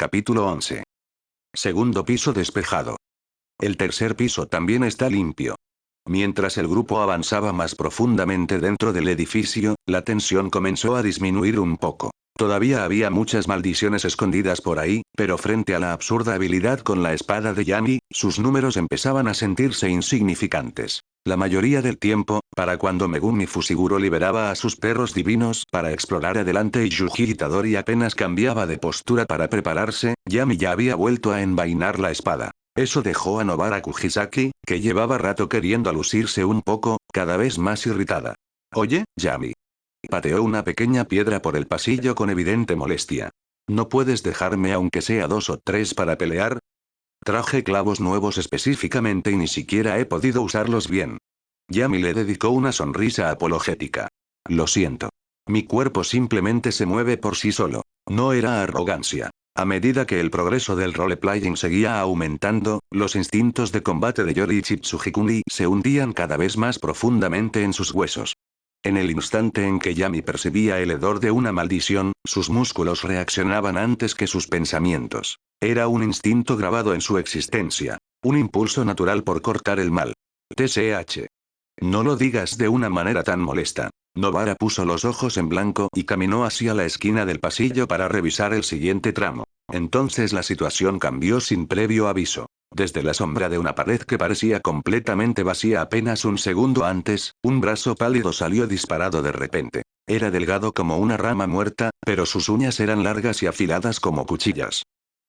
Capítulo 11. Segundo piso despejado. El tercer piso también está limpio. Mientras el grupo avanzaba más profundamente dentro del edificio, la tensión comenzó a disminuir un poco. Todavía había muchas maldiciones escondidas por ahí, pero frente a la absurda habilidad con la espada de Yami, sus números empezaban a sentirse insignificantes. La mayoría del tiempo, para cuando Megumi Fushiguro liberaba a sus perros divinos para explorar adelante y Yuji Itadori apenas cambiaba de postura para prepararse, Yami ya había vuelto a envainar la espada. Eso dejó a Nobara Kujisaki, que llevaba rato queriendo lucirse un poco, cada vez más irritada. «Oye, Yami». Pateó una pequeña piedra por el pasillo con evidente molestia. «¿No puedes dejarme aunque sea 2 o 3 para pelear? Traje clavos nuevos específicamente y ni siquiera he podido usarlos bien». Yami le dedicó una sonrisa apologética. «Lo siento. Mi cuerpo simplemente se mueve por sí solo». No era arrogancia. A medida que el progreso del roleplaying seguía aumentando, los instintos de combate de Yoriichi Tsujikuni se hundían cada vez más profundamente en sus huesos. En el instante en que Yami percibía el hedor de una maldición, sus músculos reaccionaban antes que sus pensamientos. Era un instinto grabado en su existencia. Un impulso natural por cortar el mal. TCH. No lo digas de una manera tan molesta. Nobara puso los ojos en blanco y caminó hacia la esquina del pasillo para revisar el siguiente tramo. Entonces la situación cambió sin previo aviso. Desde la sombra de una pared que parecía completamente vacía apenas un segundo antes, un brazo pálido salió disparado de repente. Era delgado como una rama muerta, pero sus uñas eran largas y afiladas como cuchillas.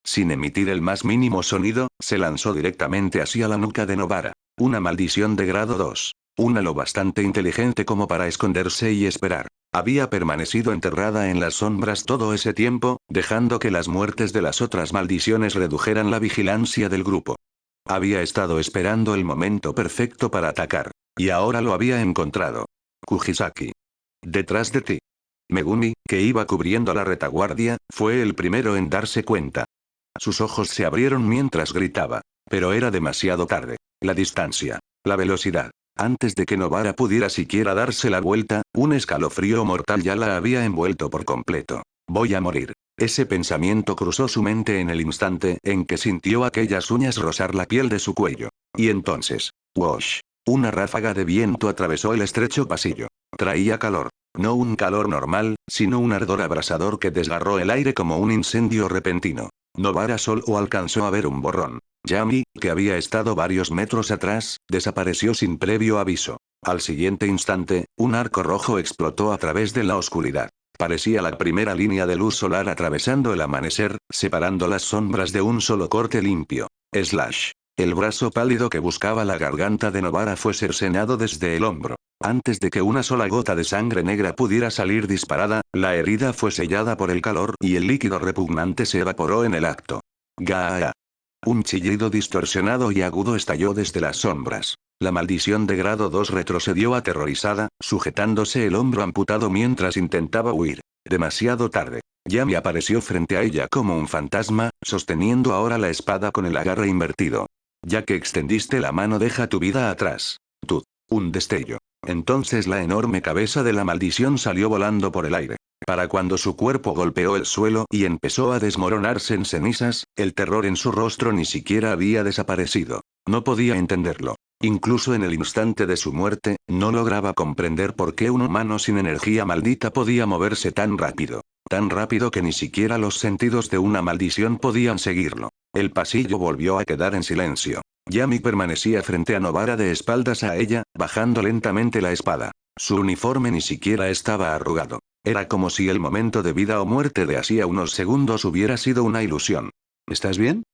Sin emitir el más mínimo sonido, se lanzó directamente hacia la nuca de Nobara. Una maldición de grado 2. Una lo bastante inteligente como para esconderse y esperar. Había permanecido enterrada en las sombras todo ese tiempo, dejando que las muertes de las otras maldiciones redujeran la vigilancia del grupo. Había estado esperando el momento perfecto para atacar. Y ahora lo había encontrado. Kujisaki. Detrás de ti. Megumi, que iba cubriendo la retaguardia, fue el primero en darse cuenta. Sus ojos se abrieron mientras gritaba. Pero era demasiado tarde. La distancia. La velocidad. Antes de que Nobara pudiera siquiera darse la vuelta, un escalofrío mortal ya la había envuelto por completo. Voy a morir. Ese pensamiento cruzó su mente en el instante en que sintió aquellas uñas rozar la piel de su cuello. Y entonces, ¡wosh! Una ráfaga de viento atravesó el estrecho pasillo. Traía calor. No un calor normal, sino un ardor abrasador que desgarró el aire como un incendio repentino. Nobara solo alcanzó a ver un borrón. Yami, que había estado varios metros atrás, desapareció sin previo aviso. Al siguiente instante, un arco rojo explotó a través de la oscuridad. Parecía la primera línea de luz solar atravesando el amanecer, separando las sombras de un solo corte limpio. Slash. El brazo pálido que buscaba la garganta de Nobara fue cercenado desde el hombro. Antes de que una sola gota de sangre negra pudiera salir disparada, la herida fue sellada por el calor y el líquido repugnante se evaporó en el acto. ¡Gaa! Un chillido distorsionado y agudo estalló desde las sombras. La maldición de grado 2 retrocedió aterrorizada, sujetándose el hombro amputado mientras intentaba huir. Demasiado tarde. Yami apareció frente a ella como un fantasma, sosteniendo ahora la espada con el agarre invertido. Ya que extendiste la mano, deja tu vida atrás. Tú. Un destello. Entonces la enorme cabeza de la maldición salió volando por el aire. Para cuando su cuerpo golpeó el suelo y empezó a desmoronarse en cenizas, el terror en su rostro ni siquiera había desaparecido. No podía entenderlo. Incluso en el instante de su muerte, no lograba comprender por qué un humano sin energía maldita podía moverse tan rápido. Tan rápido que ni siquiera los sentidos de una maldición podían seguirlo. El pasillo volvió a quedar en silencio. Yami permanecía frente a Nobara de espaldas a ella, bajando lentamente la espada. Su uniforme ni siquiera estaba arrugado. Era como si el momento de vida o muerte de hacía unos segundos hubiera sido una ilusión. ¿Estás bien?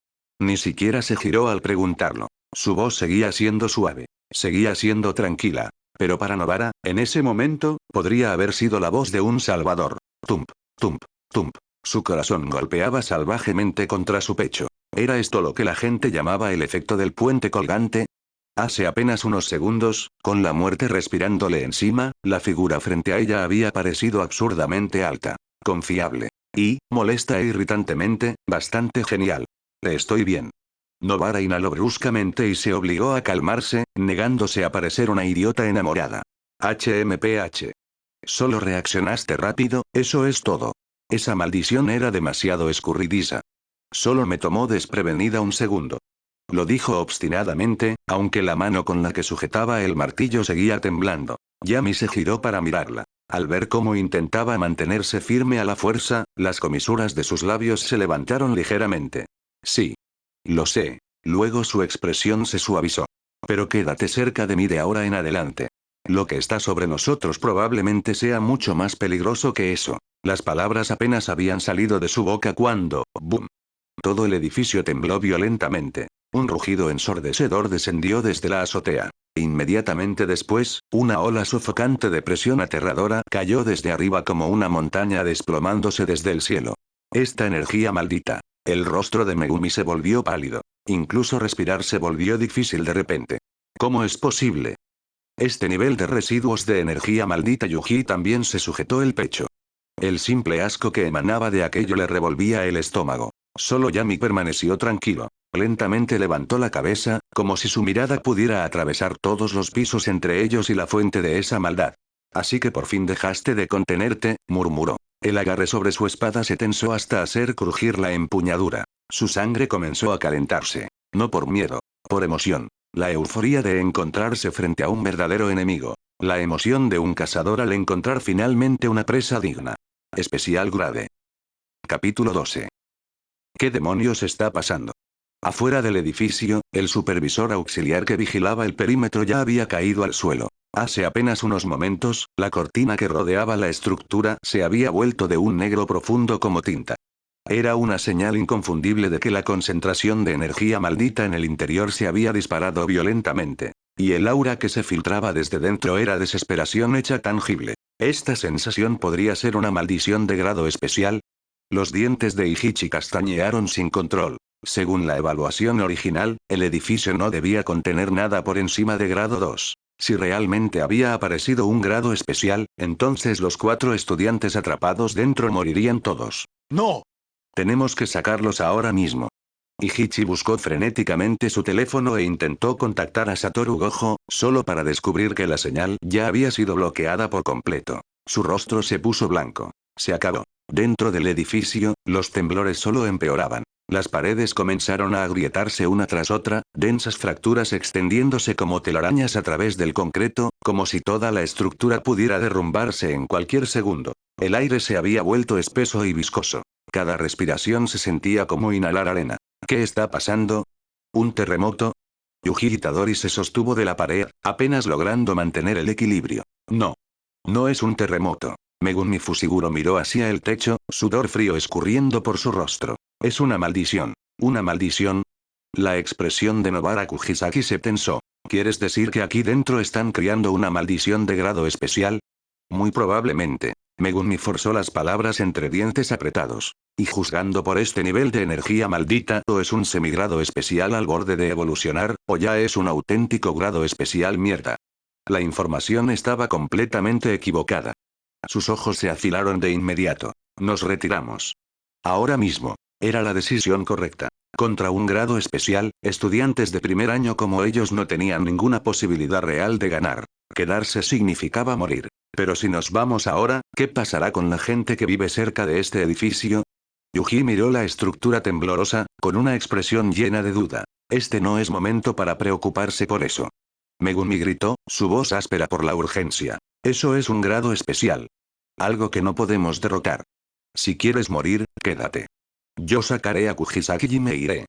Ni siquiera se giró al preguntarlo. Su voz seguía siendo suave. Seguía siendo tranquila. Pero para Nobara, en ese momento, podría haber sido la voz de un salvador. Tump, tump, tump. Su corazón golpeaba salvajemente contra su pecho. ¿Era esto lo que la gente llamaba el efecto del puente colgante? Hace apenas unos segundos, con la muerte respirándole encima, la figura frente a ella había parecido absurdamente alta, confiable, y, molesta e irritantemente, bastante genial. Estoy bien. Nobara inhaló bruscamente y se obligó a calmarse, negándose a parecer una idiota enamorada. HMPH. Solo reaccionaste rápido, eso es todo. Esa maldición era demasiado escurridiza. Solo me tomó desprevenida un segundo. Lo dijo obstinadamente, aunque la mano con la que sujetaba el martillo seguía temblando. Yami se giró para mirarla. Al ver cómo intentaba mantenerse firme a la fuerza, las comisuras de sus labios se levantaron ligeramente. Sí. Lo sé. Luego su expresión se suavizó. Pero quédate cerca de mí de ahora en adelante. Lo que está sobre nosotros probablemente sea mucho más peligroso que eso. Las palabras apenas habían salido de su boca cuando, ¡boom! Todo el edificio tembló violentamente. Un rugido ensordecedor descendió desde la azotea. Inmediatamente después, una ola sofocante de presión aterradora cayó desde arriba como una montaña desplomándose desde el cielo. Esta energía maldita. El rostro de Megumi se volvió pálido. Incluso respirar se volvió difícil de repente. ¿Cómo es posible? Este nivel de residuos de energía maldita. Yuji también se sujetó el pecho. El simple asco que emanaba de aquello le revolvía el estómago. Solo Yami permaneció tranquilo. Lentamente levantó la cabeza, como si su mirada pudiera atravesar todos los pisos entre ellos y la fuente de esa maldad. Así que por fin dejaste de contenerte, murmuró. El agarre sobre su espada se tensó hasta hacer crujir la empuñadura. Su sangre comenzó a calentarse. No por miedo. Por emoción. La euforía de encontrarse frente a un verdadero enemigo. La emoción de un cazador al encontrar finalmente una presa digna. Especial grade. Capítulo 12. ¿Qué demonios está pasando? Afuera del edificio, el supervisor auxiliar que vigilaba el perímetro ya había caído al suelo. Hace apenas unos momentos, la cortina que rodeaba la estructura se había vuelto de un negro profundo como tinta. Era una señal inconfundible de que la concentración de energía maldita en el interior se había disparado violentamente. Y el aura que se filtraba desde dentro era desesperación hecha tangible. ¿Esta sensación podría ser una maldición de grado especial? Los dientes de Ihichi castañearon sin control. Según la evaluación original, el edificio no debía contener nada por encima de grado 2. Si realmente había aparecido un grado especial, entonces los 4 estudiantes atrapados dentro morirían todos. ¡No! Tenemos que sacarlos ahora mismo. Ihichi buscó frenéticamente su teléfono e intentó contactar a Satoru Gojo, solo para descubrir que la señal ya había sido bloqueada por completo. Su rostro se puso blanco. Se acabó. Dentro del edificio, los temblores solo empeoraban. Las paredes comenzaron a agrietarse una tras otra, densas fracturas extendiéndose como telarañas a través del concreto, como si toda la estructura pudiera derrumbarse en cualquier segundo. El aire se había vuelto espeso y viscoso. Cada respiración se sentía como inhalar arena. ¿Qué está pasando? ¿Un terremoto? Yuji Itadori se sostuvo de la pared, apenas logrando mantener el equilibrio. No. No es un terremoto. Megumi Fushiguro miró hacia el techo, sudor frío escurriendo por su rostro. Es una maldición. ¿Una maldición? La expresión de Nobara Kujisaki se tensó. ¿Quieres decir que aquí dentro están criando una maldición de grado especial? Muy probablemente. Megumi forzó las palabras entre dientes apretados. Y juzgando por este nivel de energía maldita, o es un semigrado especial al borde de evolucionar, o ya es un auténtico grado especial mierda. La información estaba completamente equivocada. Sus ojos se afilaron de inmediato. Nos retiramos. Ahora mismo. Era la decisión correcta. Contra un grado especial, estudiantes de primer año como ellos no tenían ninguna posibilidad real de ganar. Quedarse significaba morir. Pero si nos vamos ahora, ¿qué pasará con la gente que vive cerca de este edificio? Yuji miró la estructura temblorosa, con una expresión llena de duda. Este no es momento para preocuparse por eso. Megumi gritó, su voz áspera por la urgencia. Eso es un grado especial. Algo que no podemos derrotar. Si quieres morir, quédate. Yo sacaré a Kujisaki y me iré.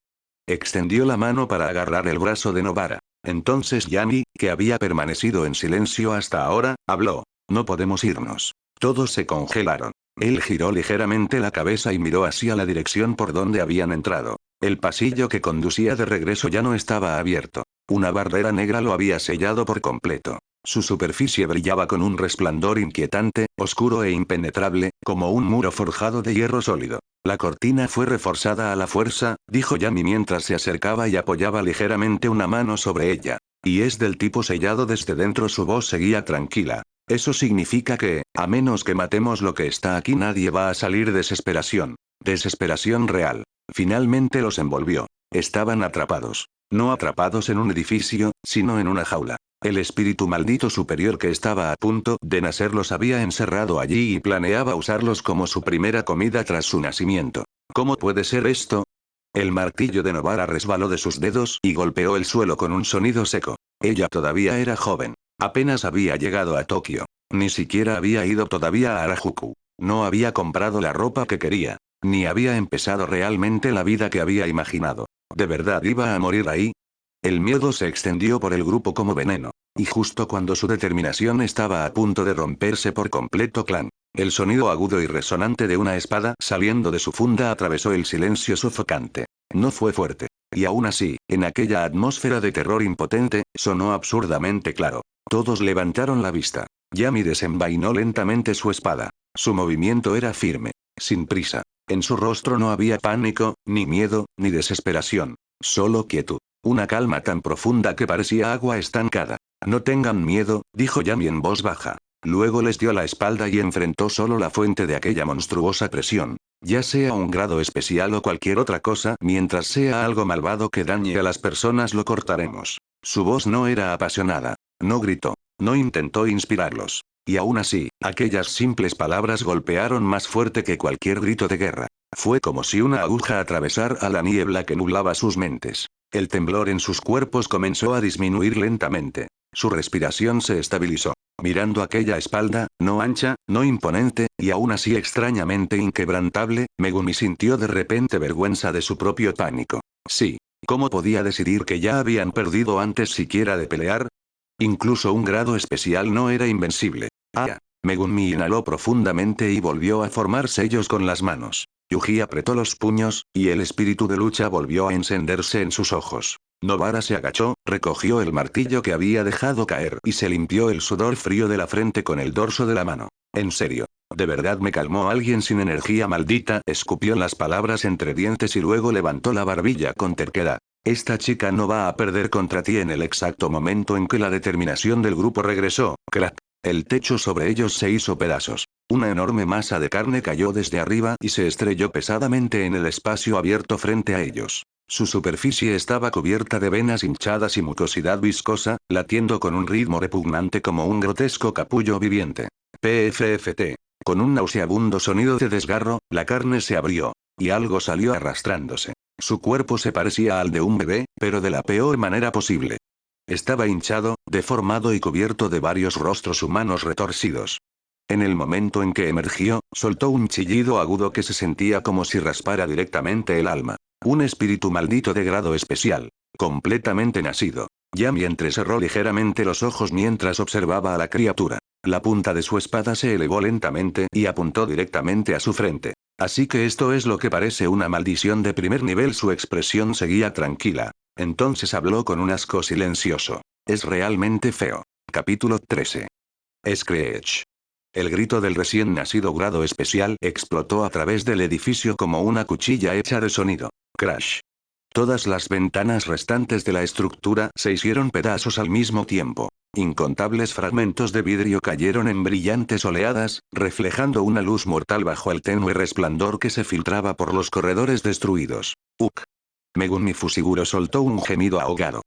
Extendió la mano para agarrar el brazo de Nobara. Entonces Yami, que había permanecido en silencio hasta ahora, habló. No podemos irnos. Todos se congelaron. Él giró ligeramente la cabeza y miró hacia la dirección por donde habían entrado. El pasillo que conducía de regreso ya no estaba abierto. Una barrera negra lo había sellado por completo. Su superficie brillaba con un resplandor inquietante, oscuro e impenetrable, como un muro forjado de hierro sólido. La cortina fue reforzada a la fuerza, dijo Yami mientras se acercaba y apoyaba ligeramente una mano sobre ella. Y es del tipo sellado desde dentro. Su voz seguía tranquila. Eso significa que, a menos que matemos lo que está aquí, nadie va a salir. Desesperación. Desesperación real. Finalmente los envolvió. Estaban atrapados. No atrapados en un edificio, sino en una jaula. El espíritu maldito superior que estaba a punto de nacer los había encerrado allí y planeaba usarlos como su primera comida tras su nacimiento. ¿Cómo puede ser esto? El martillo de Novara resbaló de sus dedos y golpeó el suelo con un sonido seco. Ella todavía era joven. Apenas había llegado a Tokio. Ni siquiera había ido todavía a Harajuku. No había comprado la ropa que quería. Ni había empezado realmente la vida que había imaginado. ¿De verdad iba a morir ahí? El miedo se extendió por el grupo como veneno. Y justo cuando su determinación estaba a punto de romperse por completo, clan. El sonido agudo y resonante de una espada saliendo de su funda atravesó el silencio sofocante. No fue fuerte. Y aún así, en aquella atmósfera de terror impotente, sonó absurdamente claro. Todos levantaron la vista. Yami desenvainó lentamente su espada. Su movimiento era firme. Sin prisa. En su rostro no había pánico, ni miedo, ni desesperación. Solo quietud. Una calma tan profunda que parecía agua estancada. No tengan miedo, dijo Yami en voz baja. Luego les dio la espalda y enfrentó solo la fuente de aquella monstruosa presión. Ya sea un grado especial o cualquier otra cosa, mientras sea algo malvado que dañe a las personas lo cortaremos. Su voz no era apasionada. No gritó. No intentó inspirarlos. Y aún así, aquellas simples palabras golpearon más fuerte que cualquier grito de guerra. Fue como si una aguja atravesara la niebla que nublaba sus mentes. El temblor en sus cuerpos comenzó a disminuir lentamente. Su respiración se estabilizó. Mirando aquella espalda, no ancha, no imponente, y aún así extrañamente inquebrantable, Megumi sintió de repente vergüenza de su propio pánico. Sí. ¿Cómo podía decidir que ya habían perdido antes siquiera de pelear? Incluso un grado especial no era invencible. Ah. Megumi inhaló profundamente y volvió a formar sellos con las manos. Yuji apretó los puños, y el espíritu de lucha volvió a encenderse en sus ojos. Novara se agachó, recogió el martillo que había dejado caer y se limpió el sudor frío de la frente con el dorso de la mano. En serio. ¿De verdad me calmó alguien sin energía maldita? Escupió las palabras entre dientes y luego levantó la barbilla con terquedad. Esta chica no va a perder contra ti en el exacto momento en que la determinación del grupo regresó, crack. El techo sobre ellos se hizo pedazos. Una enorme masa de carne cayó desde arriba y se estrelló pesadamente en el espacio abierto frente a ellos. Su superficie estaba cubierta de venas hinchadas y mucosidad viscosa, latiendo con un ritmo repugnante como un grotesco capullo viviente. PFFT. Con un nauseabundo sonido de desgarro, la carne se abrió. Y algo salió arrastrándose. Su cuerpo se parecía al de un bebé, pero de la peor manera posible. Estaba hinchado, deformado y cubierto de varios rostros humanos retorcidos. En el momento en que emergió, soltó un chillido agudo que se sentía como si raspara directamente el alma. Un espíritu maldito de grado especial. Completamente nacido. Yami entrecerró ligeramente los ojos mientras observaba a la criatura. La punta de su espada se elevó lentamente y apuntó directamente a su frente. Así que esto es lo que parece una maldición de primer nivel. Su expresión seguía tranquila. Entonces habló con un asco silencioso. Es realmente feo. Capítulo 13. Screech. El grito del recién nacido grado especial explotó a través del edificio como una cuchilla hecha de sonido. Crash. Todas las ventanas restantes de la estructura se hicieron pedazos al mismo tiempo. Incontables fragmentos de vidrio cayeron en brillantes oleadas, reflejando una luz mortal bajo el tenue resplandor que se filtraba por los corredores destruidos. Uk. Megumi Fushiguro soltó un gemido ahogado.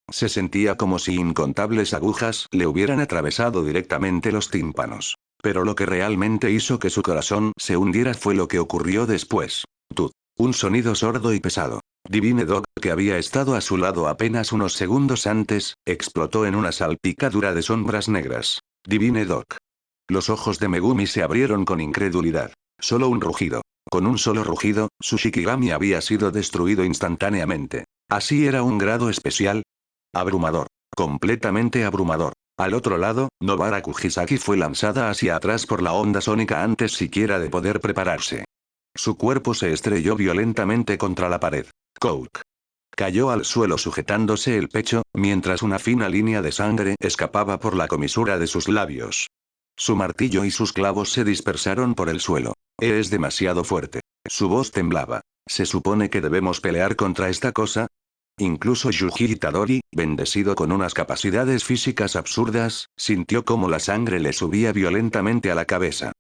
Se sentía como si incontables agujas le hubieran atravesado directamente los tímpanos. Pero lo que realmente hizo que su corazón se hundiera fue lo que ocurrió después. Tut. Un sonido sordo y pesado. Divine Dog, que había estado a su lado apenas unos segundos antes, explotó en una salpicadura de sombras negras. Divine Dog. Los ojos de Megumi se abrieron con incredulidad. Solo un rugido. Con un solo rugido, su Shikigami había sido destruido instantáneamente. ¿Así era un grado especial? Abrumador. Completamente abrumador. Al otro lado, Nobara Kujisaki fue lanzada hacia atrás por la onda sónica antes siquiera de poder prepararse. Su cuerpo se estrelló violentamente contra la pared. Coke. Cayó al suelo sujetándose el pecho, mientras una fina línea de sangre escapaba por la comisura de sus labios. Su martillo y sus clavos se dispersaron por el suelo. Es demasiado fuerte. Su voz temblaba. ¿Se supone que debemos pelear contra esta cosa? Incluso Yuji Itadori, bendecido con unas capacidades físicas absurdas, sintió cómo la sangre le subía violentamente a la cabeza.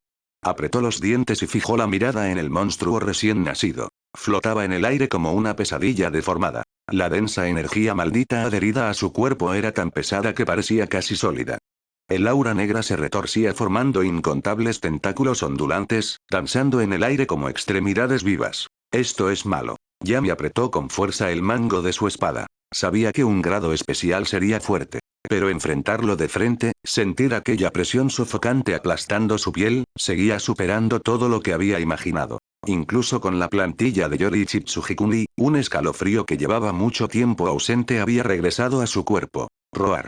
Apretó los dientes y fijó la mirada en el monstruo recién nacido. Flotaba en el aire como una pesadilla deformada. La densa energía maldita adherida a su cuerpo era tan pesada que parecía casi sólida. El aura negra se retorcía formando incontables tentáculos ondulantes, danzando en el aire como extremidades vivas. Esto es malo. Yami apretó con fuerza el mango de su espada. Sabía que un grado especial sería fuerte. Pero enfrentarlo de frente, sentir aquella presión sofocante aplastando su piel, seguía superando todo lo que había imaginado. Incluso con la plantilla de Yoriichi Tsujikuni, un escalofrío que llevaba mucho tiempo ausente había regresado a su cuerpo. Roar.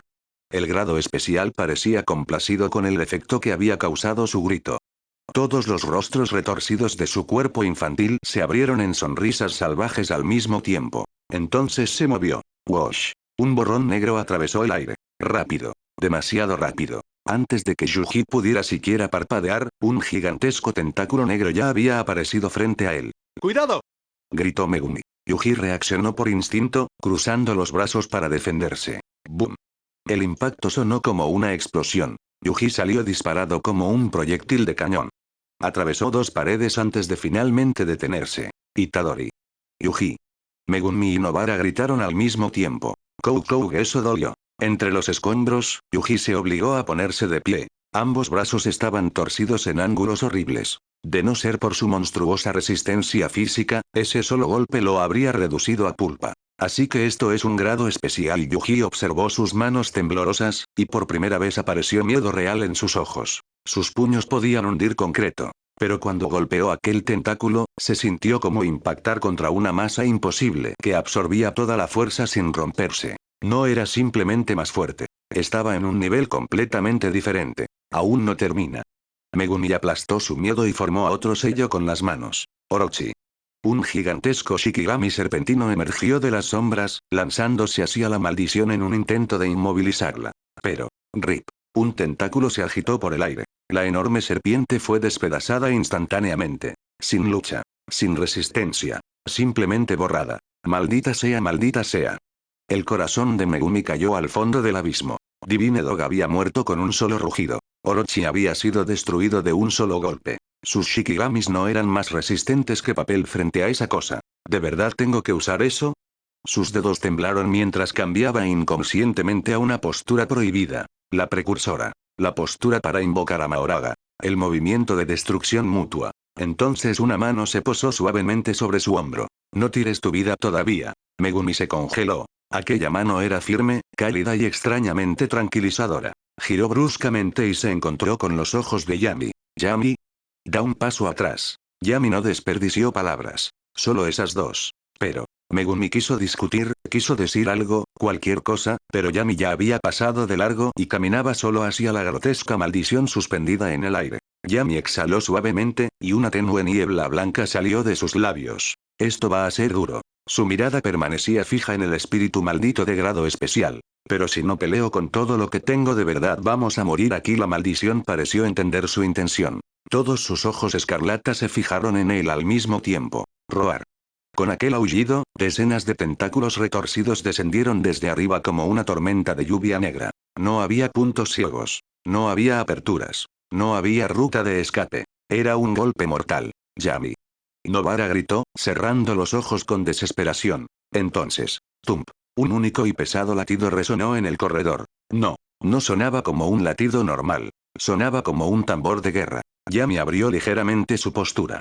El grado especial parecía complacido con el efecto que había causado su grito. Todos los rostros retorcidos de su cuerpo infantil se abrieron en sonrisas salvajes al mismo tiempo. Entonces se movió. Wash. Un borrón negro atravesó el aire. Rápido. Demasiado rápido. Antes de que Yuji pudiera siquiera parpadear, un gigantesco tentáculo negro ya había aparecido frente a él. ¡Cuidado! Gritó Megumi. Yuji reaccionó por instinto, cruzando los brazos para defenderse. ¡Bum! El impacto sonó como una explosión. Yuji salió disparado como un proyectil de cañón. Atravesó dos paredes antes de finalmente detenerse. Itadori. Yuji. Megumi y Nobara gritaron al mismo tiempo. Eso dolió. Entre los escombros, Yuji se obligó a ponerse de pie. Ambos brazos estaban torcidos en ángulos horribles. De no ser por su monstruosa resistencia física, ese solo golpe lo habría reducido a pulpa. Así que esto es un grado especial. Yuji observó sus manos temblorosas, y por primera vez apareció miedo real en sus ojos. Sus puños podían hundir concreto. Pero cuando golpeó aquel tentáculo, se sintió como impactar contra una masa imposible que absorbía toda la fuerza sin romperse. No era simplemente más fuerte. Estaba en un nivel completamente diferente. Aún no termina. Megumi aplastó su miedo y formó a otro sello con las manos. Orochi. Un gigantesco Shikigami serpentino emergió de las sombras, lanzándose hacia la maldición en un intento de inmovilizarla. Pero, rip. Un tentáculo se agitó por el aire. La enorme serpiente fue despedazada instantáneamente. Sin lucha. Sin resistencia. Simplemente borrada. Maldita sea, maldita sea. El corazón de Megumi cayó al fondo del abismo. Divine Dog había muerto con un solo rugido. Orochi había sido destruido de un solo golpe. Sus Shikigamis no eran más resistentes que papel frente a esa cosa. ¿De verdad tengo que usar eso? Sus dedos temblaron mientras cambiaba inconscientemente a una postura prohibida. La precursora. La postura para invocar a Mahoraga. El movimiento de destrucción mutua. Entonces una mano se posó suavemente sobre su hombro. No tires tu vida todavía. Megumi se congeló. Aquella mano era firme, cálida y extrañamente tranquilizadora. Giró bruscamente y se encontró con los ojos de Yami. Yami. Da un paso atrás. Yami no desperdició palabras. Solo esas dos. Pero, Megumi quiso discutir, quiso decir algo, cualquier cosa, pero Yami ya había pasado de largo y caminaba solo hacia la grotesca maldición suspendida en el aire. Yami exhaló suavemente, y una tenue niebla blanca salió de sus labios. Esto va a ser duro. Su mirada permanecía fija en el espíritu maldito de grado especial. Pero si no peleo con todo lo que tengo de verdad vamos a morir aquí. La maldición pareció entender su intención. Todos sus ojos escarlata se fijaron en él al mismo tiempo. Roar. Con aquel aullido, decenas de tentáculos retorcidos descendieron desde arriba como una tormenta de lluvia negra. No había puntos ciegos. No había aperturas. No había ruta de escape. Era un golpe mortal. Yami. Nobara gritó, cerrando los ojos con desesperación. Entonces, tump. Un único y pesado latido resonó en el corredor. No. No sonaba como un latido normal. Sonaba como un tambor de guerra. Yami abrió ligeramente su postura.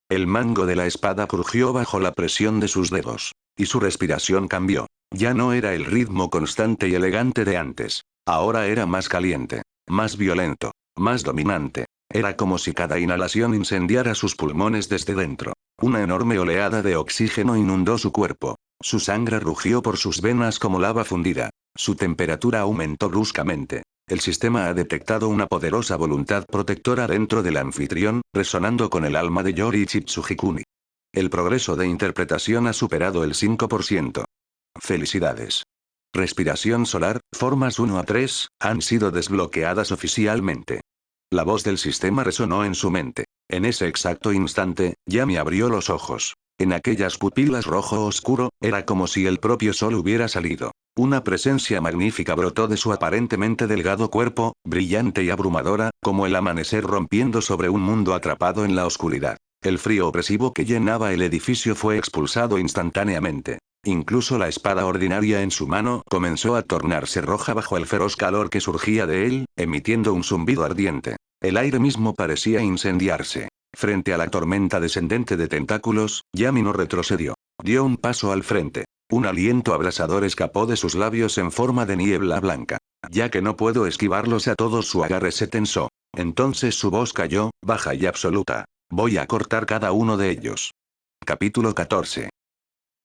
El mango de la espada crujió bajo la presión de sus dedos. Y su respiración cambió. Ya no era el ritmo constante y elegante de antes. Ahora era más caliente. Más violento. Más dominante. Era como si cada inhalación incendiara sus pulmones desde dentro. Una enorme oleada de oxígeno inundó su cuerpo. Su sangre rugió por sus venas como lava fundida. Su temperatura aumentó bruscamente. El sistema ha detectado una poderosa voluntad protectora dentro del anfitrión, resonando con el alma de Yoriichi Tsujikuni. El progreso de interpretación ha superado el 5%. Felicidades. Respiración solar, formas 1 a 3, han sido desbloqueadas oficialmente. La voz del sistema resonó en su mente. En ese exacto instante, Yami abrió los ojos. En aquellas pupilas rojo oscuro, era como si el propio sol hubiera salido. Una presencia magnífica brotó de su aparentemente delgado cuerpo, brillante y abrumadora, como el amanecer rompiendo sobre un mundo atrapado en la oscuridad. El frío opresivo que llenaba el edificio fue expulsado instantáneamente. Incluso la espada ordinaria en su mano comenzó a tornarse roja bajo el feroz calor que surgía de él, emitiendo un zumbido ardiente. El aire mismo parecía incendiarse. Frente a la tormenta descendente de tentáculos, Yami no retrocedió. Dio un paso al frente. Un aliento abrasador escapó de sus labios en forma de niebla blanca. Ya que no puedo esquivarlos a todos, su agarre se tensó. Entonces su voz cayó, baja y absoluta. Voy a cortar cada uno de ellos. Capítulo 14.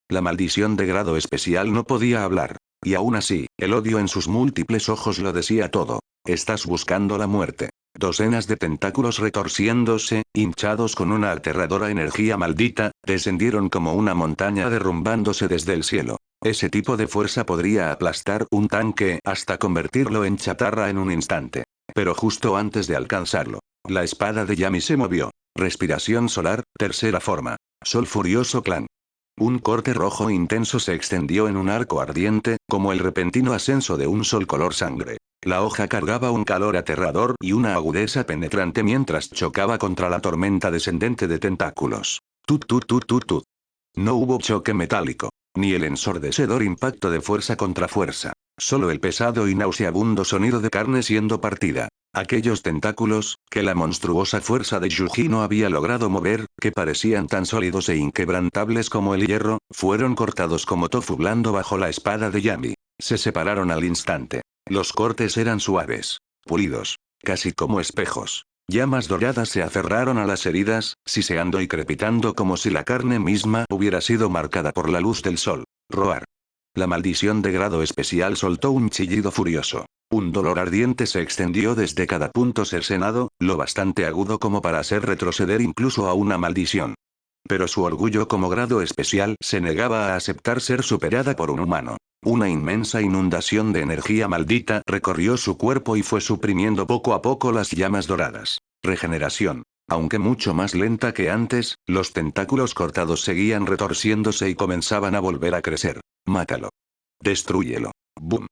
La maldición de grado especial no podía hablar. Y aún así, el odio en sus múltiples ojos lo decía todo. Estás buscando la muerte. Docenas de tentáculos retorciéndose, hinchados con una aterradora energía maldita, descendieron como una montaña derrumbándose desde el cielo. Ese tipo de fuerza podría aplastar un tanque hasta convertirlo en chatarra en un instante. Pero justo antes de alcanzarlo, la espada de Yami se movió. Respiración solar, tercera forma. Sol furioso clan. Un corte rojo intenso se extendió en un arco ardiente, como el repentino ascenso de un sol color sangre. La hoja cargaba un calor aterrador y una agudeza penetrante mientras chocaba contra la tormenta descendente de tentáculos. Tut tut tut tut tut. No hubo choque metálico, ni el ensordecedor impacto de fuerza contra fuerza. Solo el pesado y nauseabundo sonido de carne siendo partida. Aquellos tentáculos, que la monstruosa fuerza de Yuji no había logrado mover, que parecían tan sólidos e inquebrantables como el hierro, fueron cortados como tofu blando bajo la espada de Yami. Se separaron al instante. Los cortes eran suaves, pulidos, casi como espejos. Llamas doradas se aferraron a las heridas, siseando y crepitando como si la carne misma hubiera sido marcada por la luz del sol. Roar. La maldición de grado especial soltó un chillido furioso. Un dolor ardiente se extendió desde cada punto cercenado, lo bastante agudo como para hacer retroceder incluso a una maldición. Pero su orgullo como grado especial se negaba a aceptar ser superada por un humano. Una inmensa inundación de energía maldita recorrió su cuerpo y fue suprimiendo poco a poco las llamas doradas. Regeneración. Aunque mucho más lenta que antes, los tentáculos cortados seguían retorciéndose y comenzaban a volver a crecer. Mátalo. Destrúyelo. Boom.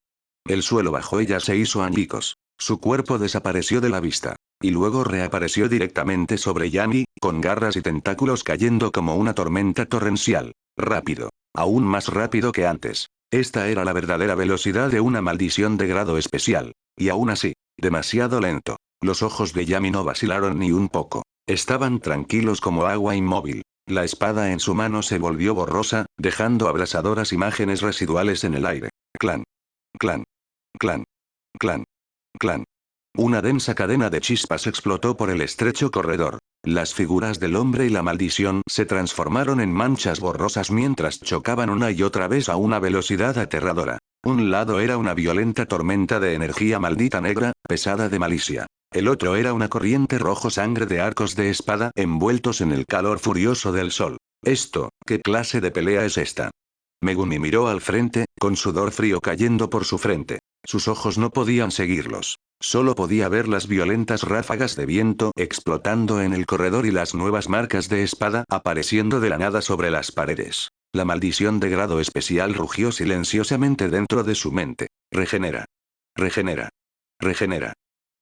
El suelo bajo ella se hizo añicos. Su cuerpo desapareció de la vista. Y luego reapareció directamente sobre Yami, con garras y tentáculos cayendo como una tormenta torrencial. Rápido. Aún más rápido que antes. Esta era la verdadera velocidad de una maldición de grado especial. Y aún así, demasiado lento. Los ojos de Yami no vacilaron ni un poco. Estaban tranquilos como agua inmóvil. La espada en su mano se volvió borrosa, dejando abrasadoras imágenes residuales en el aire. Clan. Clan. Clan. Clan. Clan. Una densa cadena de chispas explotó por el estrecho corredor. Las figuras del hombre y la maldición se transformaron en manchas borrosas mientras chocaban una y otra vez a una velocidad aterradora. Un lado era una violenta tormenta de energía maldita negra, pesada de malicia. El otro era una corriente rojo sangre de arcos de espada envueltos en el calor furioso del sol. ¿Qué clase de pelea es esta? Megumi miró al frente, con sudor frío cayendo por su frente. Sus ojos no podían seguirlos. Solo podía ver las violentas ráfagas de viento explotando en el corredor y las nuevas marcas de espada apareciendo de la nada sobre las paredes. La maldición de grado especial rugió silenciosamente dentro de su mente. Regenera. Regenera. Regenera.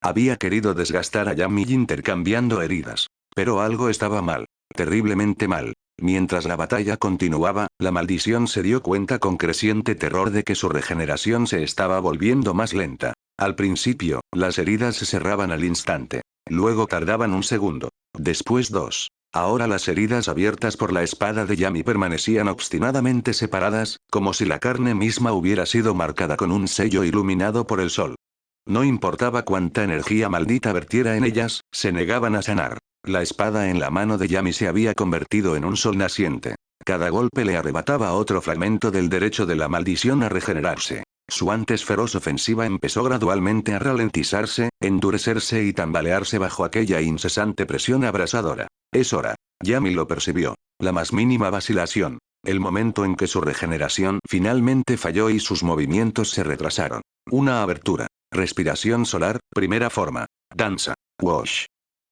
Había querido desgastar a Yami intercambiando heridas. Pero algo estaba mal. Terriblemente mal. Mientras la batalla continuaba, la maldición se dio cuenta con creciente terror de que su regeneración se estaba volviendo más lenta. Al principio, las heridas se cerraban al instante. Luego tardaban un segundo. Después dos. Ahora las heridas abiertas por la espada de Yami permanecían obstinadamente separadas, como si la carne misma hubiera sido marcada con un sello iluminado por el sol. No importaba cuánta energía maldita vertiera en ellas, se negaban a sanar. La espada en la mano de Yami se había convertido en un sol naciente. Cada golpe le arrebataba otro fragmento del derecho de la maldición a regenerarse. Su antes feroz ofensiva empezó gradualmente a ralentizarse, endurecerse y tambalearse bajo aquella incesante presión abrasadora. Es hora. Yami lo percibió. La más mínima vacilación. El momento en que su regeneración finalmente falló y sus movimientos se retrasaron. Una abertura. Respiración solar, primera forma. Danza. Wash.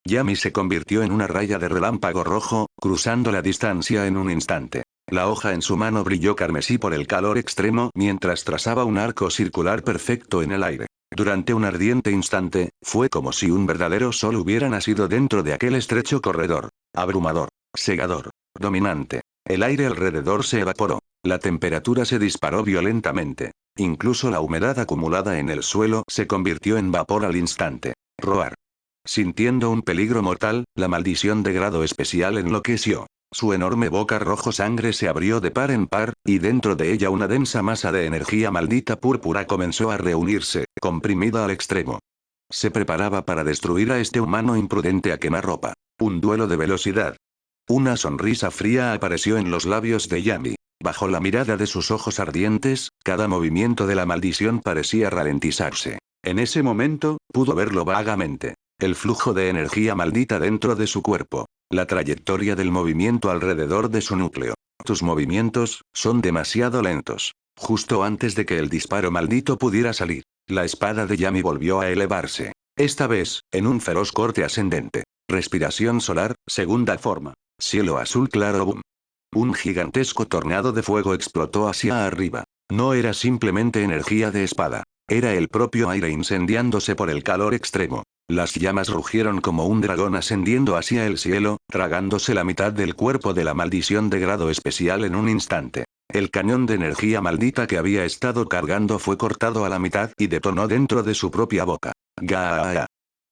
Yami se convirtió en una raya de relámpago rojo, cruzando la distancia en un instante. La hoja en su mano brilló carmesí por el calor extremo mientras trazaba un arco circular perfecto en el aire. Durante un ardiente instante, fue como si un verdadero sol hubiera nacido dentro de aquel estrecho corredor. Abrumador. Cegador. Dominante. El aire alrededor se evaporó. La temperatura se disparó violentamente. Incluso la humedad acumulada en el suelo se convirtió en vapor al instante. Roar. Sintiendo un peligro mortal, la maldición de grado especial enloqueció. Su enorme boca rojo sangre se abrió de par en par, y dentro de ella una densa masa de energía maldita púrpura comenzó a reunirse, comprimida al extremo. Se preparaba para destruir a este humano imprudente a quemarropa. Un duelo de velocidad. Una sonrisa fría apareció en los labios de Yami. Bajo la mirada de sus ojos ardientes, cada movimiento de la maldición parecía ralentizarse. En ese momento, pudo verlo vagamente. El flujo de energía maldita dentro de su cuerpo. La trayectoria del movimiento alrededor de su núcleo. Tus movimientos son demasiado lentos. Justo antes de que el disparo maldito pudiera salir, la espada de Yami volvió a elevarse. Esta vez, en un feroz corte ascendente. Respiración solar, segunda forma. Cielo azul claro boom. Un gigantesco tornado de fuego explotó hacia arriba. No era simplemente energía de espada. Era el propio aire incendiándose por el calor extremo. Las llamas rugieron como un dragón ascendiendo hacia el cielo, tragándose la mitad del cuerpo de la maldición de grado especial en un instante. El cañón de energía maldita que había estado cargando fue cortado a la mitad y detonó dentro de su propia boca. ¡Gaa!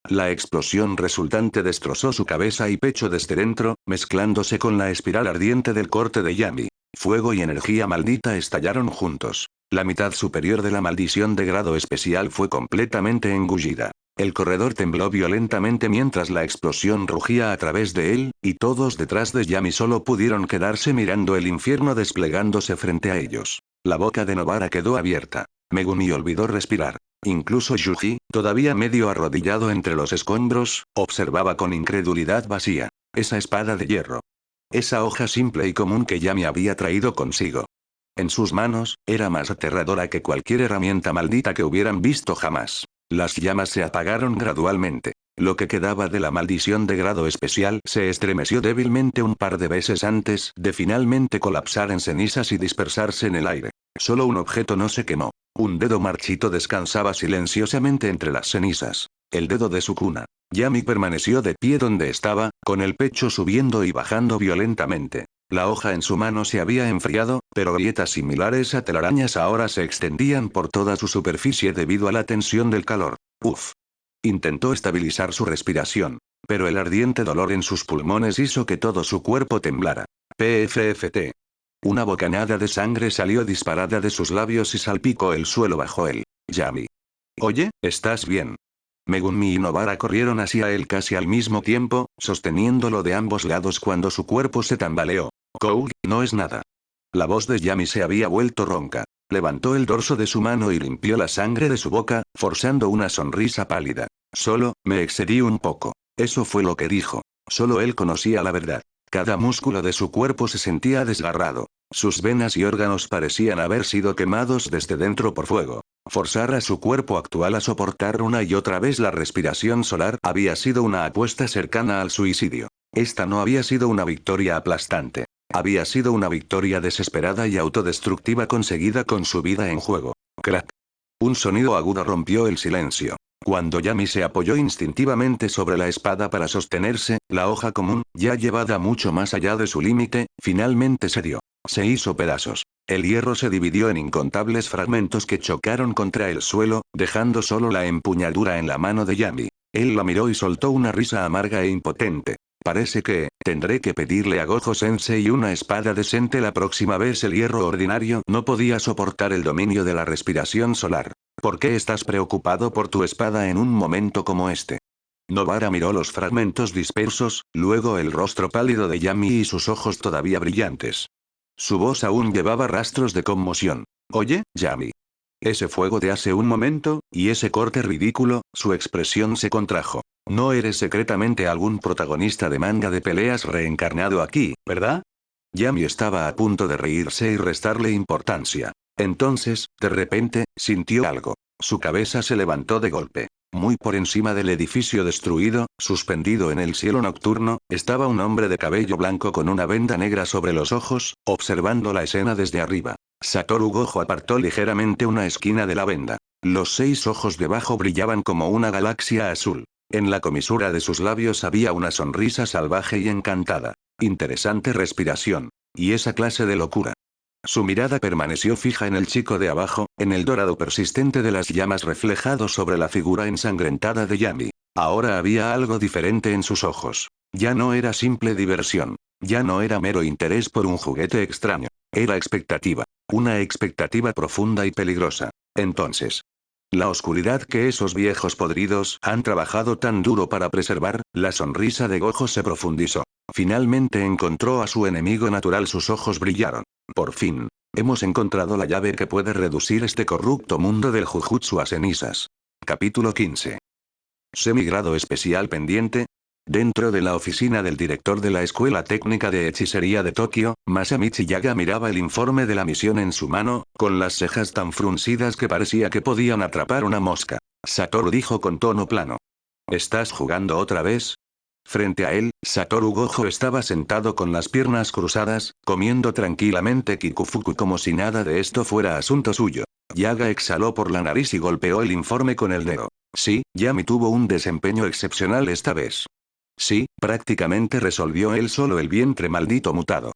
La explosión resultante destrozó su cabeza y pecho desde dentro, mezclándose con la espiral ardiente del corte de Yami. Fuego y energía maldita estallaron juntos. La mitad superior de la maldición de grado especial fue completamente engullida. El corredor tembló violentamente mientras la explosión rugía a través de él, y todos detrás de Yami solo pudieron quedarse mirando el infierno desplegándose frente a ellos. La boca de Nobara quedó abierta. Megumi olvidó respirar. Incluso Yuji, todavía medio arrodillado entre los escombros, observaba con incredulidad vacía. Esa espada de hierro. Esa hoja simple y común que Yami había traído consigo. En sus manos, era más aterradora que cualquier herramienta maldita que hubieran visto jamás. Las llamas se apagaron gradualmente. Lo que quedaba de la maldición de grado especial se estremeció débilmente un par de veces antes de finalmente colapsar en cenizas y dispersarse en el aire. Solo un objeto no se quemó. Un dedo marchito descansaba silenciosamente entre las cenizas. El dedo de Sukuna. Yami permaneció de pie donde estaba, con el pecho subiendo y bajando violentamente. La hoja en su mano se había enfriado, pero grietas similares a telarañas ahora se extendían por toda su superficie debido a la tensión del calor. Uf. Intentó estabilizar su respiración. Pero el ardiente dolor en sus pulmones hizo que todo su cuerpo temblara. PFFT. Una bocanada de sangre salió disparada de sus labios y salpicó el suelo bajo él. Yami. Oye, ¿estás bien? Megumi y Nobara corrieron hacia él casi al mismo tiempo, sosteniéndolo de ambos lados cuando su cuerpo se tambaleó. Kou, no es nada. La voz de Yami se había vuelto ronca. Levantó el dorso de su mano y limpió la sangre de su boca, forzando una sonrisa pálida. Solo, me excedí un poco. Eso fue lo que dijo. Solo él conocía la verdad. Cada músculo de su cuerpo se sentía desgarrado. Sus venas y órganos parecían haber sido quemados desde dentro por fuego. Forzar a su cuerpo actual a soportar una y otra vez la respiración solar había sido una apuesta cercana al suicidio. Esta no había sido una victoria aplastante. Había sido una victoria desesperada y autodestructiva conseguida con su vida en juego. Crack. Un sonido agudo rompió el silencio. Cuando Yami se apoyó instintivamente sobre la espada para sostenerse, la hoja común, ya llevada mucho más allá de su límite, finalmente cedió. Se hizo pedazos. El hierro se dividió en incontables fragmentos que chocaron contra el suelo, dejando solo la empuñadura en la mano de Yami. Él la miró y soltó una risa amarga e impotente. Parece que, tendré que pedirle a Gojo Sensei una espada decente la próxima vez. El hierro ordinario no podía soportar el dominio de la respiración solar. ¿Por qué estás preocupado por tu espada en un momento como este? Nobara miró los fragmentos dispersos, luego el rostro pálido de Yami y sus ojos todavía brillantes. Su voz aún llevaba rastros de conmoción. Oye, Yami. Ese fuego de hace un momento, y ese corte ridículo, su expresión se contrajo. No eres secretamente algún protagonista de manga de peleas reencarnado aquí, ¿verdad? Yami estaba a punto de reírse y restarle importancia. Entonces, de repente, sintió algo. Su cabeza se levantó de golpe. Muy por encima del edificio destruido, suspendido en el cielo nocturno, estaba un hombre de cabello blanco con una venda negra sobre los ojos, observando la escena desde arriba. Satoru Gojo apartó ligeramente una esquina de la venda. Los 6 ojos debajo brillaban como una galaxia azul. En la comisura de sus labios había una sonrisa salvaje y encantada. Interesante respiración. Y esa clase de locura. Su mirada permaneció fija en el chico de abajo, en el dorado persistente de las llamas reflejado sobre la figura ensangrentada de Yami. Ahora había algo diferente en sus ojos. Ya no era simple diversión. Ya no era mero interés por un juguete extraño. Era expectativa. Una expectativa profunda y peligrosa. Entonces, la oscuridad que esos viejos podridos han trabajado tan duro para preservar, la sonrisa de Gojo se profundizó. Finalmente encontró a su enemigo natural, sus ojos brillaron. Por fin. Hemos encontrado la llave que puede reducir este corrupto mundo del Jujutsu a cenizas. Capítulo 15. Semigrado especial pendiente. Dentro de la oficina del director de la Escuela Técnica de Hechicería de Tokio, Masamichi Yaga miraba el informe de la misión en su mano, con las cejas tan fruncidas que parecía que podían atrapar una mosca. Satoru dijo con tono plano. ¿Estás jugando otra vez? Frente a él, Satoru Gojo estaba sentado con las piernas cruzadas, comiendo tranquilamente kikufuku como si nada de esto fuera asunto suyo. Yaga exhaló por la nariz y golpeó el informe con el dedo. Sí, Yami tuvo un desempeño excepcional esta vez. Sí, prácticamente resolvió él solo el vientre maldito mutado.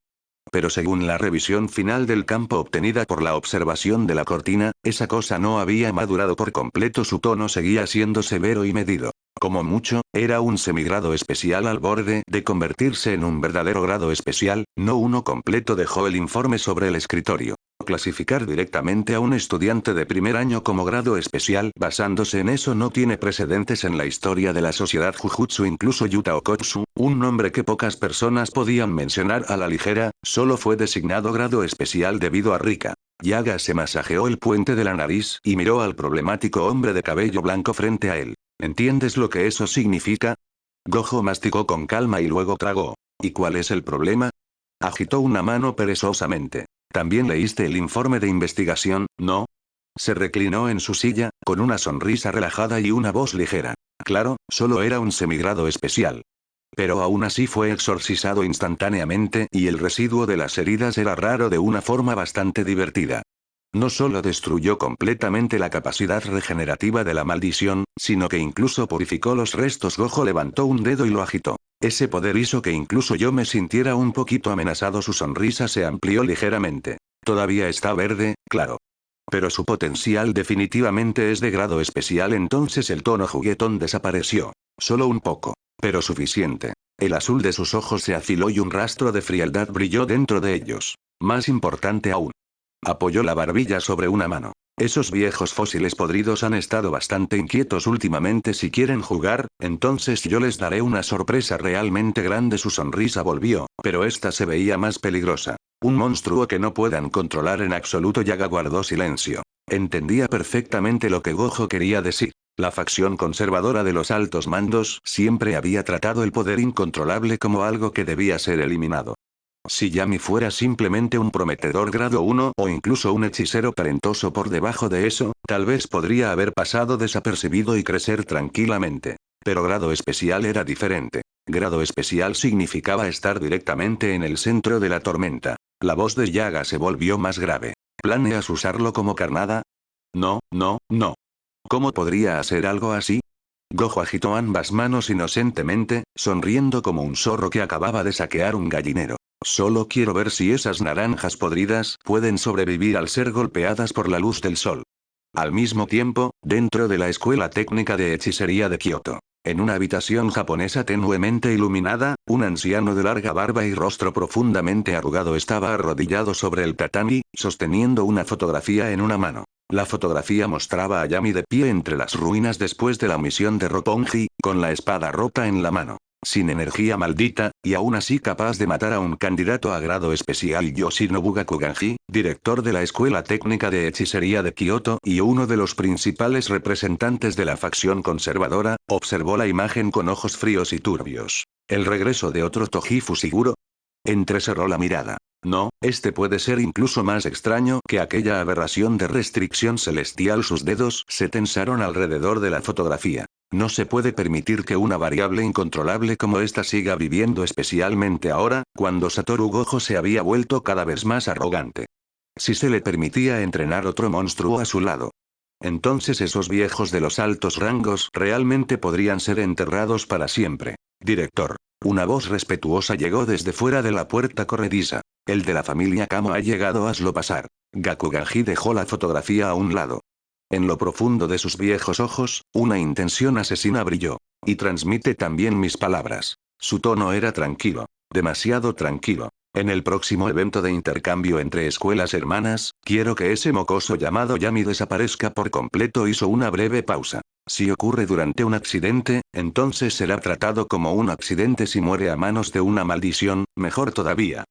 Pero según la revisión final del campo obtenida por la observación de la cortina, esa cosa no había madurado por completo. Su tono seguía siendo severo y medido. Como mucho, era un semigrado especial al borde de convertirse en un verdadero grado especial, no uno completo. Dejó el informe sobre el escritorio. Clasificar directamente a un estudiante de primer año como grado especial basándose en eso no tiene precedentes en la historia de la sociedad Jujutsu. Incluso Yuta Okotsu, un nombre que pocas personas podían mencionar a la ligera, solo fue designado grado especial debido a Rika. Yaga se masajeó el puente de la nariz y miró al problemático hombre de cabello blanco frente a él. ¿Entiendes lo que eso significa? Gojo masticó con calma y luego tragó. ¿Y cuál es el problema? Agitó una mano perezosamente. ¿También leíste el informe de investigación, no? Se reclinó en su silla, con una sonrisa relajada y una voz ligera. Claro, solo era un semigrado especial. Pero aún así fue exorcizado instantáneamente y el residuo de las heridas era raro de una forma bastante divertida. No solo destruyó completamente la capacidad regenerativa de la maldición, sino que incluso purificó los restos. Gojo levantó un dedo y lo agitó. Ese poder hizo que incluso yo me sintiera un poquito amenazado. Su sonrisa se amplió ligeramente. Todavía está verde, claro. Pero su potencial definitivamente es de grado especial. Entonces el tono juguetón desapareció. Solo un poco. Pero suficiente. El azul de sus ojos se afiló y un rastro de frialdad brilló dentro de ellos. Más importante aún. Apoyó la barbilla sobre una mano. Esos viejos fósiles podridos han estado bastante inquietos últimamente. Si quieren jugar, entonces yo les daré una sorpresa realmente grande. Su sonrisa volvió, pero esta se veía más peligrosa. Un monstruo que no puedan controlar en absoluto. Yaga guardó silencio. Entendía perfectamente lo que Gojo quería decir. La facción conservadora de los altos mandos siempre había tratado el poder incontrolable como algo que debía ser eliminado. Si Yami fuera simplemente un prometedor grado 1 o incluso un hechicero talentoso por debajo de eso, tal vez podría haber pasado desapercibido y crecer tranquilamente. Pero grado especial era diferente. Grado especial significaba estar directamente en el centro de la tormenta. La voz de Yaga se volvió más grave. ¿Planeas usarlo como carnada? No, no, no. ¿Cómo podría hacer algo así? Gojo agitó ambas manos inocentemente, sonriendo como un zorro que acababa de saquear un gallinero. Solo quiero ver si esas naranjas podridas pueden sobrevivir al ser golpeadas por la luz del sol. Al mismo tiempo, dentro de la Escuela Técnica de Hechicería de Kioto, en una habitación japonesa tenuemente iluminada, un anciano de larga barba y rostro profundamente arrugado estaba arrodillado sobre el tatami, sosteniendo una fotografía en una mano. La fotografía mostraba a Yami de pie entre las ruinas después de la misión de Roppongi, con la espada rota en la mano. Sin energía maldita, y aún así capaz de matar a un candidato a grado especial. Yoshinobu Gakuganji, director de la Escuela Técnica de Hechicería de Kioto y uno de los principales representantes de la facción conservadora, observó la imagen con ojos fríos y turbios. ¿El regreso de otro Tohifu Siguro? Entrecerró la mirada. No, este puede ser incluso más extraño que aquella aberración de restricción celestial. Sus dedos se tensaron alrededor de la fotografía. No se puede permitir que una variable incontrolable como esta siga viviendo, especialmente ahora, cuando Satoru Gojo se había vuelto cada vez más arrogante. Si se le permitía entrenar otro monstruo a su lado. Entonces esos viejos de los altos rangos realmente podrían ser enterrados para siempre. Director. Una voz respetuosa llegó desde fuera de la puerta corrediza. El de la familia Kamo ha llegado, hazlo pasar. Gakuganji dejó la fotografía a un lado. En lo profundo de sus viejos ojos, una intención asesina brilló. Y transmite también mis palabras. Su tono era tranquilo. Demasiado tranquilo. En el próximo evento de intercambio entre escuelas hermanas, quiero que ese mocoso llamado Yami desaparezca por completo. Hizo una breve pausa. Si ocurre durante un accidente, entonces será tratado como un accidente. Si muere a manos de una maldición, mejor todavía.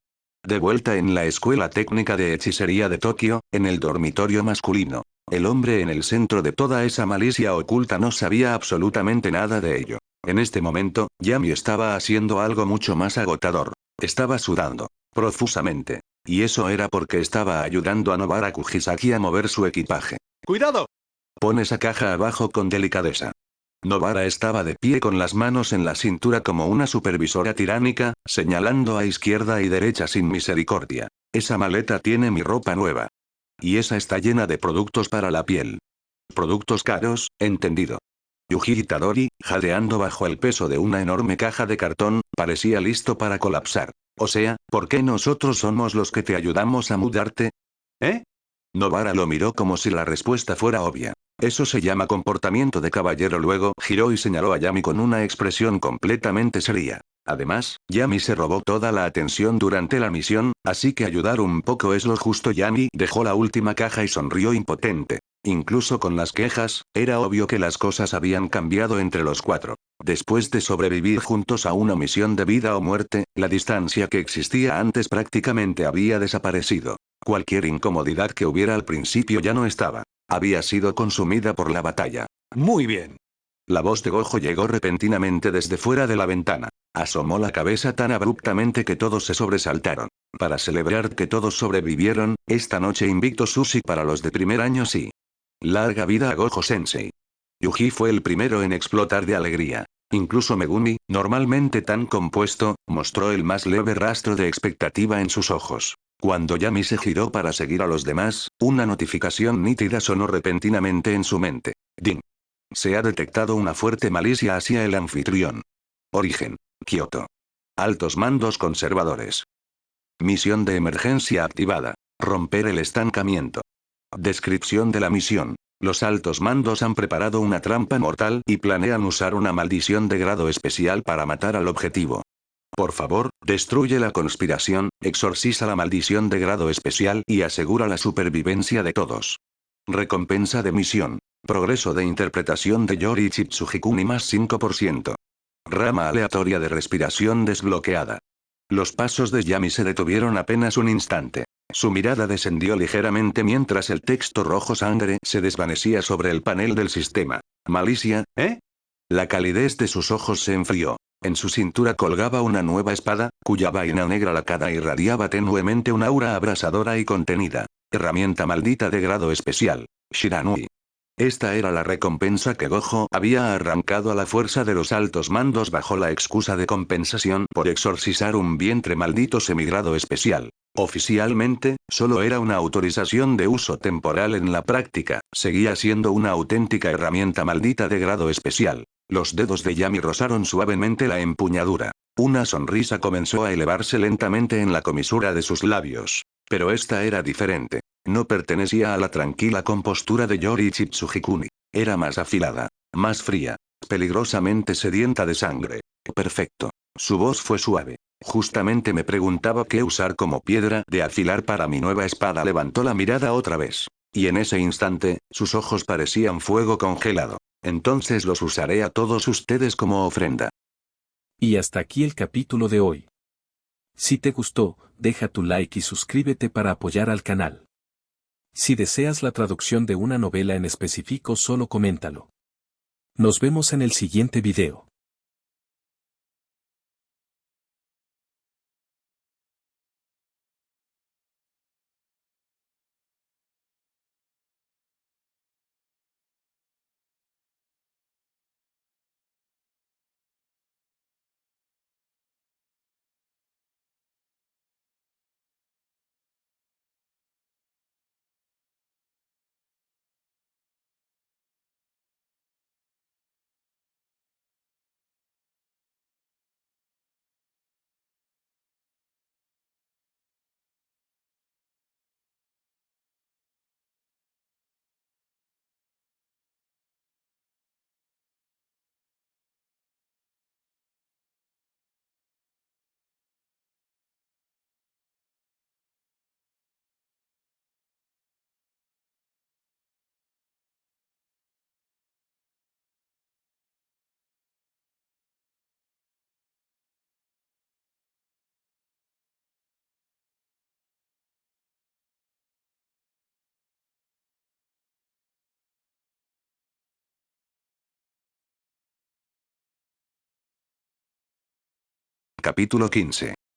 De vuelta en la escuela técnica de hechicería de Tokio, en el dormitorio masculino. El hombre en el centro de toda esa malicia oculta no sabía absolutamente nada de ello. En este momento, Yami estaba haciendo algo mucho más agotador. Estaba sudando profusamente. Y eso era porque estaba ayudando a Nobara Kujisaki a mover su equipaje. ¡Cuidado! Pon esa caja abajo con delicadeza. Nobara estaba de pie con las manos en la cintura como una supervisora tiránica, señalando a izquierda y derecha sin misericordia. Esa maleta tiene mi ropa nueva. Y esa está llena de productos para la piel. Productos caros, entendido. Yuji Itadori, jadeando bajo el peso de una enorme caja de cartón, parecía listo para colapsar. O sea, ¿por qué nosotros somos los que te ayudamos a mudarte? ¿Eh? Nobara lo miró como si la respuesta fuera obvia. Eso se llama comportamiento de caballero. Luego giró y señaló a Yami con una expresión completamente seria. Además, Yami se robó toda la atención durante la misión, así que ayudar un poco es lo justo. Yami dejó la última caja y sonrió impotente. Incluso con las quejas, era obvio que las cosas habían cambiado entre los cuatro. Después de sobrevivir juntos a una misión de vida o muerte, la distancia que existía antes prácticamente había desaparecido. Cualquier incomodidad que hubiera al principio ya no estaba. Había sido consumida por la batalla. Muy bien. La voz de Gojo llegó repentinamente desde fuera de la ventana. Asomó la cabeza tan abruptamente que todos se sobresaltaron. Para celebrar que todos sobrevivieron, esta noche invicto sushi para los de primer año. Sí. Larga vida a Gojo Sensei. Yuji fue el primero en explotar de alegría. Incluso Megumi, normalmente tan compuesto, mostró el más leve rastro de expectativa en sus ojos. Cuando Yami se giró para seguir a los demás, una notificación nítida sonó repentinamente en su mente. Ding. Se ha detectado una fuerte malicia hacia el anfitrión. Origen. Kioto. Altos mandos conservadores. Misión de emergencia activada. Romper el estancamiento. Descripción de la misión. Los altos mandos han preparado una trampa mortal y planean usar una maldición de grado especial para matar al objetivo. Por favor, destruye la conspiración, exorciza la maldición de grado especial y asegura la supervivencia de todos. Recompensa de misión. Progreso de interpretación de Yori Chitsujikuni más 5%. Rama aleatoria de respiración desbloqueada. Los pasos de Yami se detuvieron apenas un instante. Su mirada descendió ligeramente mientras el texto rojo sangre se desvanecía sobre el panel del sistema. Malicia, ¿eh? La calidez de sus ojos se enfrió. En su cintura colgaba una nueva espada, cuya vaina negra lacada irradiaba tenuemente una aura abrasadora y contenida. Herramienta maldita de grado especial. Shiranui. Esta era la recompensa que Gojo había arrancado a la fuerza de los altos mandos bajo la excusa de compensación por exorcizar un vientre maldito semigrado especial. Oficialmente, solo era una autorización de uso temporal. En la práctica, seguía siendo una auténtica herramienta maldita de grado especial. Los dedos de Yami rozaron suavemente la empuñadura. Una sonrisa comenzó a elevarse lentamente en la comisura de sus labios. Pero esta era diferente. No pertenecía a la tranquila compostura de Yori Chitsujikuni. Era más afilada, más fría, peligrosamente sedienta de sangre. Perfecto. Su voz fue suave. Justamente me preguntaba qué usar como piedra de afilar para mi nueva espada. Levantó la mirada otra vez. Y en ese instante, sus ojos parecían fuego congelado. Entonces los usaré a todos ustedes como ofrenda. Y hasta aquí el capítulo de hoy. Si te gustó, deja tu like y suscríbete para apoyar al canal. Si deseas la traducción de una novela en específico, solo coméntalo. Nos vemos en el siguiente video. Capítulo 15.